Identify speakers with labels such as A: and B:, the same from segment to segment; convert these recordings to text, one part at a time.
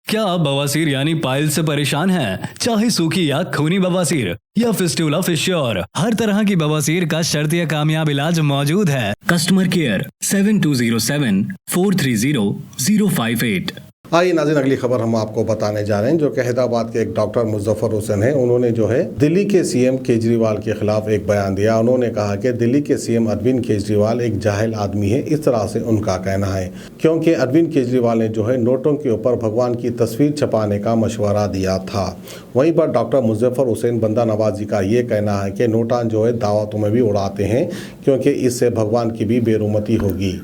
A: क्या आप बवासीर यानी पाइल्स से परेशान हैं? चाहे सूखी या खूनी बवासीर या फिस्टुला फिश्योर, हर तरह की बवासीर का शर्तीय कामयाब इलाज मौजूद है। Customer care 7207-430-058।
B: आइए नाज़रीन, अगली खबर हम आपको बताने जा रहे हैं जो कि हैदराबाद के एक डॉक्टर मुजफ्फर हुसैन है। उन्होंने जो है दिल्ली के सीएम केजरीवाल के खिलाफ एक बयान दिया। उन्होंने कहा कि दिल्ली के सीएम अरविंद केजरीवाल एक जाहिल आदमी है, इस तरह से उनका कहना है, क्योंकि अरविंद केजरीवाल ने जो है नोटों के ऊपर भगवान की तस्वीर छपाने का मशवरा दिया था। वहीं पर डॉक्टर मुजफ्फर हुसैन बंदा नवाजी का ये कहना है कि नोटा जो है दावतों में भी उड़ाते हैं, क्योंकि इससे भगवान की भी बेरुमती होगी,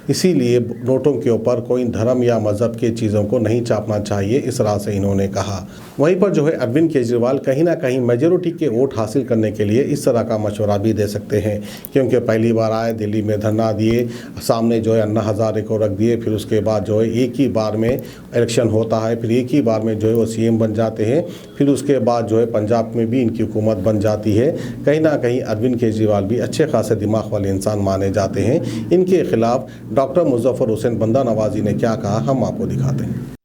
B: इसीलिए नोटों के ऊपर कोई धर्म या मज़हब की चीज़ों को नहीं छापना चाहिए, इस तरह से इन्होंने कहा। वहीं पर जो है अरविंद केजरीवाल कहीं ना कहीं मेजॉरिटी के वोट हासिल करने के लिए इस तरह का मशवरा भी दे सकते हैं, क्योंकि पहली बार आए, दिल्ली में धरना दिए, सामने जो है अन्ना हज़ारे को रख दिए, फिर उसके बाद जो है एक ही बार में इलेक्शन होता है, फिर एक ही बार में जो है वो सीएम बन जाते हैं, फिर उसके बाद जो है पंजाब में भी इनकी हुकूमत बन जाती है। कहीं ना कहीं अरविंद केजरीवाल भी अच्छे खासे दिमाग वाले इंसान माने जाते हैं। इनके खिलाफ डॉक्टर मुजफ्फर हुसैन बंदा नवाजी ने क्या कहा, हम आपको दिखाते हैं।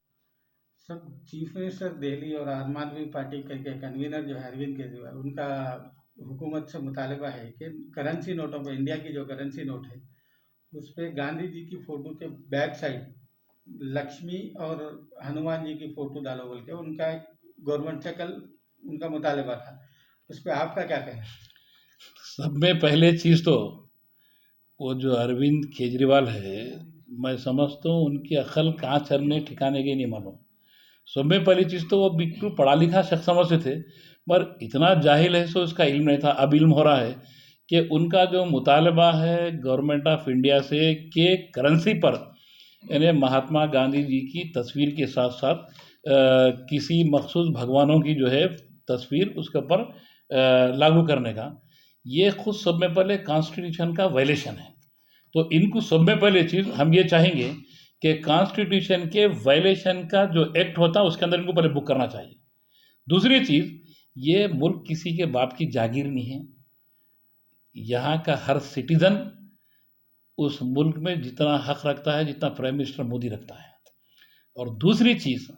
C: सर, चीफ मिनिस्टर दिल्ली और आम आदमी पार्टी के कन्वीनर जो है अरविंद केजरीवाल, उनका हुकूमत से मुतालबा है कि करेंसी नोटों पर, इंडिया की जो करेंसी नोट है उस पर गांधी जी की फ़ोटो के बैक साइड लक्ष्मी और हनुमान जी की फ़ोटो डालो बोल के उनका एक गवर्नमेंट से कल उनका मुतालबा था। उस पर आपका क्या कहना है?
D: सब में पहले चीज़ तो वो जो अरविंद केजरीवाल है, मैं समझता हूँ उनकी अक्ल कहाँ चरने ठिकाने की नहीं मालूम। सब में पहली चीज़ तो वो बिल्कुल पढ़ा लिखा शख्स समझते थे, पर इतना जाहिल है सो उसका इल्म नहीं था। अब इल्म हो रहा है कि उनका जो मुतालबा है गवर्नमेंट ऑफ इंडिया से कि करेंसी पर यानी महात्मा गांधी जी की तस्वीर के साथ साथ किसी मखसूस भगवानों की जो है तस्वीर उसके ऊपर लागू करने का, ये खुद सब में पहले कॉन्स्टिट्यूशन का वायलेशन है। तो इनको सब में पहले चीज़ हम ये चाहेंगे कि कॉन्स्टिट्यूशन के वायलेशन का जो एक्ट होता है उसके अंदर इनको पहले बुक करना चाहिए। दूसरी चीज़, ये मुल्क किसी के बाप की जागीर नहीं है। यहाँ का हर सिटीज़न उस मुल्क में जितना हक रखता है जितना प्राइम मिनिस्टर मोदी रखता है। और दूसरी चीज़,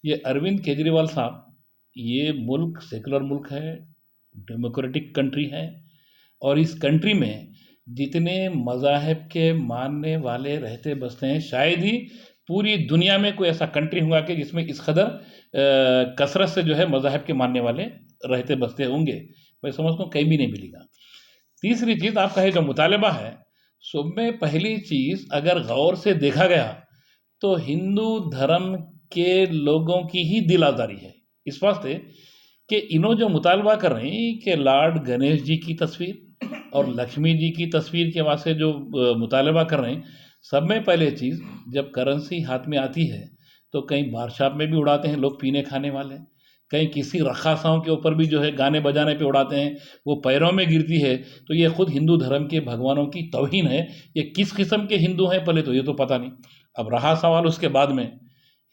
D: ये अरविंद केजरीवाल साहब, ये मुल्क सेकुलर मुल्क है, डेमोक्रेटिक कंट्री है, और इस कंट्री में जितने मज़ाहब के मानने वाले रहते बसते हैं, शायद ही पूरी दुनिया में कोई ऐसा कंट्री होगा कि जिसमें इस कदर कसरत से जो है मज़ाहब के मानने वाले रहते बसते होंगे। मैं समझता हूँ कहीं भी नहीं मिलेगा। तीसरी चीज़, आपका ये जो मुतालबा है, सब में पहली चीज़ अगर गौर से देखा गया तो हिंदू धर्म के लोगों की ही दिल आज़ारी है। इस वास्ते कि इन्हों जो मुतालबा कर रहे हैं कि लॉर्ड गणेश जी की तस्वीर और लक्ष्मी जी की तस्वीर के वास्ते जो मुतालबा कर रहे हैं, सब में पहले चीज़ जब करेंसी हाथ में आती है तो कहीं बार शॉप में भी उड़ाते हैं लोग पीने खाने वाले, कहीं किसी रखासाओं के ऊपर भी जो है गाने बजाने पे उड़ाते हैं, वो पैरों में गिरती है। तो ये खुद हिंदू धर्म के भगवानों की तौहीन है। ये किस किस्म के हिंदू हैं पहले तो ये तो पता नहीं। अब रहा सवाल उसके बाद में,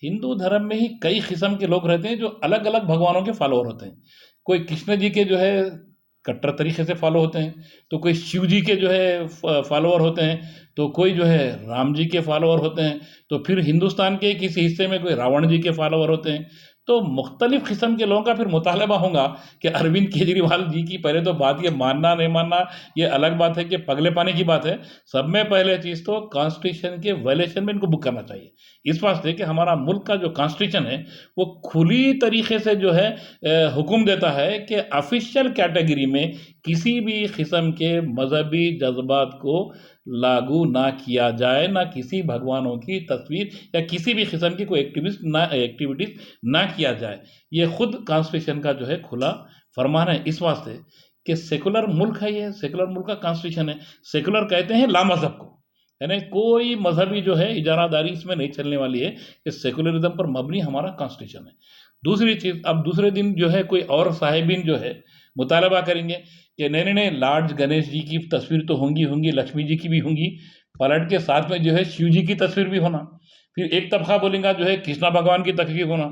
D: हिंदू धर्म में ही कई किस्म के लोग रहते हैं जो अलग अलग भगवानों के फॉलोअर होते हैं। कोई कृष्ण जी के जो है कट्टर तरीके से फॉलो होते हैं, तो कोई शिव जी के जो है फॉलोअर होते हैं, तो कोई जो है राम जी के फॉलोअर होते हैं, तो फिर हिंदुस्तान के किसी हिस्से में कोई रावण जी के फॉलोअर होते हैं। तो मुख्तलिफ किस्म के लोगों का फिर मुतालबा होगा कि अरविंद केजरीवाल जी की पहले तो बात, ये मानना नहीं मानना ये अलग बात है कि पगले पाने की बात है। सब में पहले चीज़ तो कॉन्स्टिट्यूशन के वायलेशन में इनको बुक करना चाहिए। इस वास्ते कि हमारा मुल्क का जो कॉन्स्टिट्यूशन है वो खुली तरीके से जो है हुक्म देता है कि ऑफिशियल कैटेगरी में किसी भी किस्म के मजहबी जज्बात को लागू ना किया जाए, ना किसी भगवानों की तस्वीर या किसी भी किस्म की कोई एक्टिविटीज़ ना किया जाए। ये खुद कॉन्स्टिट्यूशन का जो है खुला फरमान है। इस वास्ते कि सेकुलर मुल्क है, ये सेकुलर मुल्क का कॉन्स्टिट्यूशन है। सेकुलर कहते हैं लामज़हब को, यानी कोई मजहबी जो है इजारादारी इसमें नहीं चलने वाली है। कि सेकुलरिज्म पर मबनी हमारा कॉन्स्टिट्यूशन है। दूसरी चीज़, अब दूसरे दिन जो है कोई और साहिबीन जो है मुतालबा करेंगे कि नहीं नहीं नहीं, लॉर्ड गणेश जी की तस्वीर तो होंगी, लक्ष्मी जी की भी होंगी, पलट के साथ में जो है शिव जी की तस्वीर भी होना। फिर एक तबका बोलेगा जो है कृष्णा भगवान की तस्वीर होना।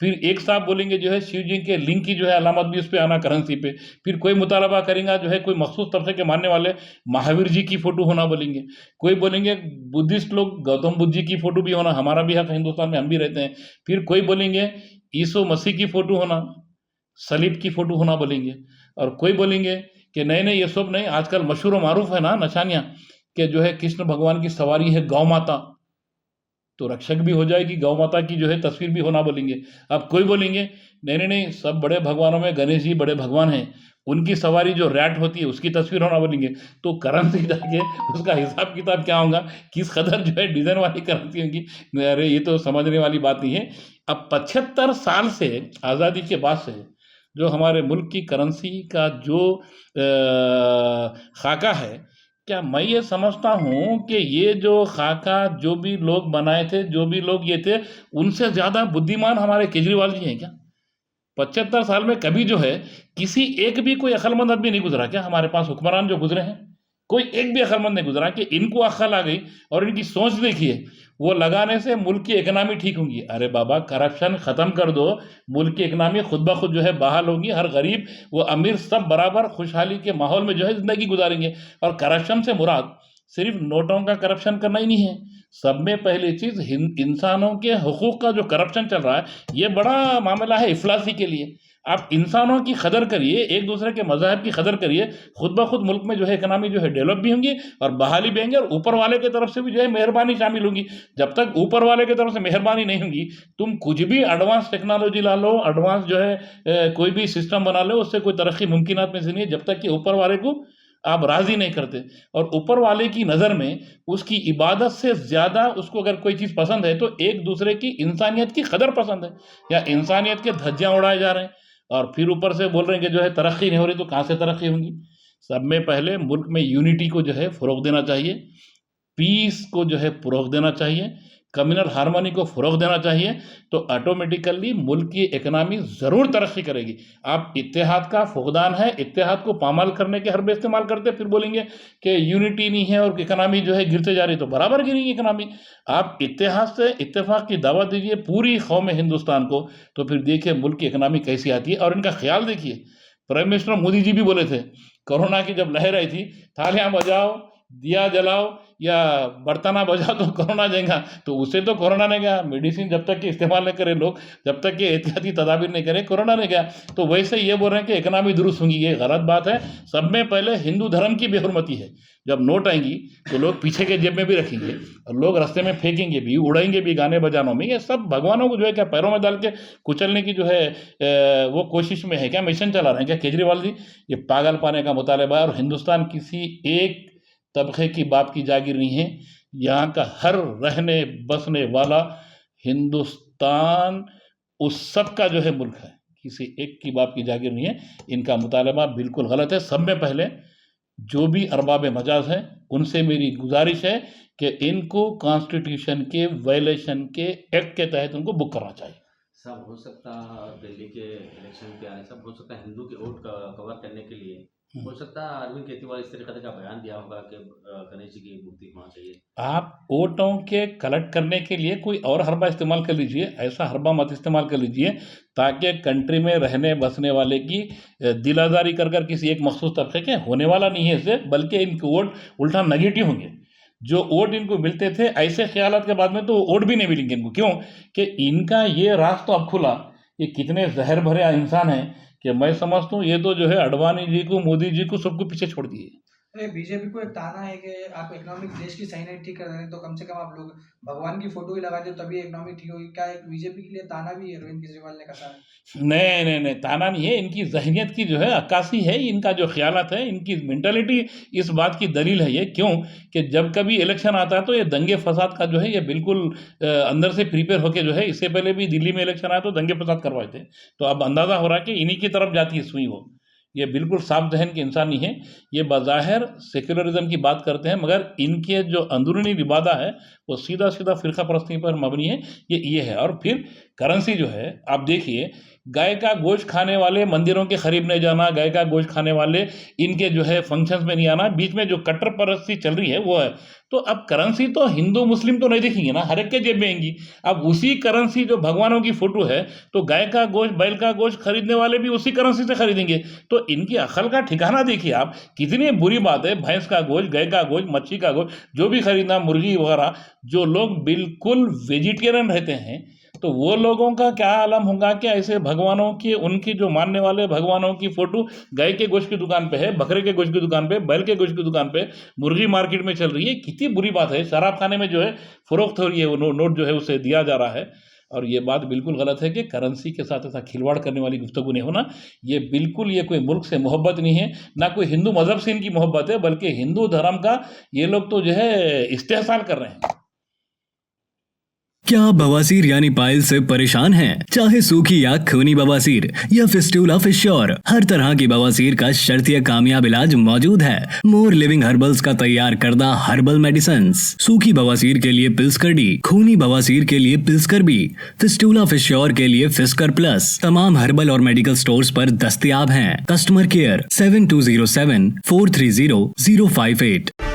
D: फिर एक साहब बोलेंगे जो है शिव जी के लिंग की जो है अलामत भी उस पर आना करेंसी पे। फिर कोई मुतालबा करेगा जो है कोई मखसूस तबके के मानने वाले महावीर जी की फ़ोटो होना बोलेंगे। कोई बोलेंगे बुद्धिस्ट लोग गौतम बुद्ध जी की फ़ोटो भी होना, हमारा भी हक है हिंदुस्तान में, हम भी रहते हैं। फिर कोई बोलेंगे यीशु मसीह की फ़ोटो होना, सलीब की फ़ोटो होना बोलेंगे। और कोई बोलेंगे कि नहीं नहीं ये सब नहीं, आजकल मशहूर व मारूफ है ना निशानियाँ कि जो है कृष्ण भगवान की सवारी है गौ माता, तो रक्षक भी हो जाएगी, गौ माता की जो है तस्वीर भी होना बोलेंगे। अब कोई बोलेंगे नहीं नहीं नहीं, सब बड़े भगवानों में गणेश जी बड़े भगवान हैं, उनकी सवारी जो रैट होती है उसकी तस्वीर होना बोलेंगे। तो करेंसी जाके उसका हिसाब किताब क्या होगा, किस कदर जो है डिज़ाइन वाली करेंसी होगी, अरे ये तो समझने वाली बात नहीं है। अब 75 साल से आज़ादी के बाद से जो हमारे मुल्क की करेंसी का जो खाका है, क्या मैं ये समझता हूँ कि ये जो खाका जो भी लोग बनाए थे, जो भी लोग ये थे, उनसे ज़्यादा बुद्धिमान हमारे केजरीवाल जी हैं क्या? 75 साल में कभी जो है किसी एक भी कोई अक्लमंद आदमी नहीं गुजरा क्या? हमारे पास हुक्मरान जो गुजरे हैं, कोई एक भी अक्लमंद नहीं गुजरा कि इनको अक्ल आ गई और इनकी सोच देखिए, वो लगाने से मुल्क की इकनॉमी ठीक होगी। अरे बाबा करप्शन ख़त्म कर दो, मुल्क की इकनॉमी खुद ब खुद जो है बहाल होगी, हर गरीब व अमीर सब बराबर खुशहाली के माहौल में जो है ज़िंदगी गुजारेंगे। और करप्शन से मुराद सिर्फ नोटों का करप्शन करना ही नहीं है, सब में पहली चीज़ इंसानों के हुकूक का जो करप्शन चल रहा है, ये बड़ा मामला है इफलासी के लिए। आप इंसानों की कदर करिए, एक दूसरे के मज़ाहब की कदर करिए, खुद ब खुद मुल्क में जो है इकनॉमी जो है डेवलप भी होंगी और बहाली भी होंगी, और ऊपर वाले की तरफ से भी जो है मेहरबानी शामिल होंगी। जब तक ऊपर वाले की तरफ से मेहरबानी नहीं होगी, तुम कुछ भी एडवांस टेक्नोलॉजी ला लो, एडवांस जो है कोई भी सिस्टम बना लो, उससे कोई तरक्की मुमकिनात में से नहीं है, जब तक कि ऊपर वाले को आप राज़ी नहीं करते। और ऊपर वाले की नज़र में उसकी इबादत से ज़्यादा उसको अगर कोई चीज़ पसंद है तो एक दूसरे की इंसानियत की कदर पसंद है, या इंसानियत के धज्जियाँ उड़ाए जा रहे हैं और फिर ऊपर से बोल रहे हैं कि जो है तरक्की नहीं हो रही, तो कहाँ से तरक्की होगी? सब में पहले मुल्क में यूनिटी को जो है फ़रोग़ देना चाहिए, पीस को जो है फ़रोग़ देना चाहिए, कम्युनल हार्मनी को फ़रोग़ देना चाहिए, तो ऑटोमेटिकली मुल्क की इकनॉमी ज़रूर तरक्की करेगी। आप इत्तेहाद का फुक़दान है, इत्तेहाद को पामाल करने के हरबे इस्तेमाल करते, फिर बोलेंगे कि यूनिटी नहीं है और इकनॉमी जो है गिरते जा रही, तो बराबर गिरेगी इकनॉमी। आप इत्तेहाद से इत्तेफाक की दावत दीजिए पूरी कौम हिंदुस्तान को, तो फिर देखिए मुल्क की इकनॉमी कैसी आती है। और इनका ख्याल देखिए, प्राइम मिनिस्टर मोदी जी भी बोले थे, कोरोना की जब लहर आई थी, थालियाँ बजाओ, दिया जलाओ या बर्तना बजाओ तो कोरोना जाएगा, तो उससे तो कोरोना नहीं गया। मेडिसिन जब तक कि इस्तेमाल नहीं करें लोग, जब तक कि एहतियाती तदाबीर नहीं करें, कोरोना नहीं गया। तो वैसे ये बोल रहे हैं कि इकनॉमी दुरुस्त होगी, ये गलत बात है। सब में पहले हिंदू धर्म की बेहुरमती है। जब नोट आएंगी तो लोग पीछे के जेब में भी रखेंगे और लोग रास्ते में फेंकेंगे भी, उड़ाएंगे भी गाने बजानों में। ये सब भगवानों को जो है क्या पैरों में डाल के कुचलने की जो है वो कोशिश में है क्या, मिशन चला रहे हैं क्या केजरीवाल जी? ये पागल पाने का मुतालबा है। और हिंदुस्तान किसी एक तबके की बाप की जागीर नहीं है, यहाँ का हर रहने बसने वाला हिंदुस्तान उस सब का जो है मुल्क है, किसी एक की बाप की जागीर नहीं है। इनका मुतालबा बिल्कुल गलत है। सब में पहले जो भी अरबाब मजाज हैं उनसे मेरी गुजारिश है कि इनको कॉन्स्टिट्यूशन के वायलेशन के एक्ट के तहत उनको बुक करना चाहिए।
E: सब हो सकता है, दिल्ली के इलेक्शन के आने सब हो सकता है, हिंदू के वोट कवर करने के लिए हो सकता है अरविंद केजरीवाल इस तरीके का बयान दिया होगा कि गणेश जी की मूर्ति होना चाहिए।
D: आप वोटों के कलेक्ट करने के लिए कोई और हरबा इस्तेमाल कर लीजिए, ऐसा हरबा मत इस्तेमाल कर लीजिए ताकि कंट्री में रहने बसने वाले की दिल आज़ारी कर कर किसी एक मखसूस तबके के होने वाला नहीं है इससे, बल्कि इनके वोट उल्टा नेगेटिव होंगे। जो वोट इनको मिलते थे ऐसे ख्यालात के बाद में तो वोट भी नहीं मिलेंगे इनको। क्यों कि इनका ये राज तो अब खुला, ये कितने जहर भरे इंसान हैं कि मैं समझता हूँ ये तो जो है अडवाणी जी को, मोदी जी को, सबको पीछे छोड़ दिए।
F: अरे बीजेपी को एक ताना है कि आप इकोनॉमिक देश की सही नहीं ठीक कर रहे हैं, तो कम से कम आप लोग भगवान की फोटो ही लगा दो तभी इकोनॉमी ठीक होगी। क्या एक बीजेपी के लिए ताना भी है अरविंद केजरीवाल ने कहा है?
D: नहीं नहीं नहीं, ताना नहीं है, इनकी जहनियत की जो है अक्कासी है, इनका जो ख्यालात है, इनकी मेंटालिटी इस बात की दलील है ये। क्यों कि जब कभी इलेक्शन आता है तो ये दंगे फसाद का जो है ये बिल्कुल अंदर से प्रिपेयर होकर जो है, इससे पहले भी दिल्ली में इलेक्शन आया तो दंगे फसाद करवाए थे। तो अब अंदाज़ा हो रहा है कि इन्हीं की तरफ जाती है सुई वो। ये बिल्कुल साफ जहन के इंसान नहीं है, ये बज़ाहिर सेक्युलरिज्म की बात करते हैं मगर इनके जो अंदरूनी लिबादा है वो सीधा सीधा फ़िरका परस्ती पर मबनी है। ये है। और फिर करेंसी जो है आप देखिए, गाय का गोश्त खाने वाले मंदिरों के करीब नहीं जाना, गाय का गोश्त खाने वाले इनके जो है फंक्शंस में नहीं आना, बीच में जो कट्टर परस्ती चल रही है वो है। तो अब करेंसी तो हिंदू मुस्लिम तो नहीं दिखेंगे ना, हर एक के जेब में आएंगी। अब उसी करेंसी जो भगवानों की फोटो है, तो गाय का गोश्त बैल का गोश्त खरीदने वाले भी उसी करेंसी से खरीदेंगे। तो इनकी अकल का ठिकाना देखिए आप, कितनी बुरी बात है। भैंस का गोश्त, गाय का गोश्त, मच्छी का गोश्त, जो भी खरीदना, मुर्गी वगैरह, जो लोग बिल्कुल वेजिटेरियन रहते हैं, तो वो लोगों का क्या आलम होगा कि ऐसे भगवानों की, उनकी जो मानने वाले भगवानों की फोटो गाय के गोश्त की दुकान पे है, बकरे के गोश्त की दुकान पे, बैल के गोश्त की दुकान पे, मुर्गी मार्केट में चल रही है। कितनी बुरी बात है। शराब खाने में जो है फरोख्त हो रही है, वो नोट जो है उसे दिया जा रहा है। और ये बात बिल्कुल गलत है कि करेंसी के साथ ऐसा खिलवाड़ करने वाली गुफ्तगू नहीं होना। ये बिल्कुल, ये कोई मुल्क से मोहब्बत नहीं है, ना कोई हिंदू मजहब से इनकी मोहब्बत है, बल्कि हिंदू धर्म का ये लोग तो जो है इस्तेहसाल कर रहे हैं।
A: क्या आप बवासीर यानी पाइल से परेशान हैं? चाहे सूखी या खूनी बवासीर या फिस्टूला फिश्योर, हर तरह की बवासीर का शर्तिया कामयाब इलाज मौजूद है। मोर लिविंग हर्बल्स का तैयार करदा हर्बल मेडिसिन। सूखी बवासीर के लिए पिल्सकर डी, खूनी बवासीर के लिए पिल्सकर बी, फिस्टूला फिश्योर के लिए फिस्कर प्लस तमाम हर्बल और मेडिकल स्टोर्स पर दस्तयाब हैं। Customer care 7207 430 058।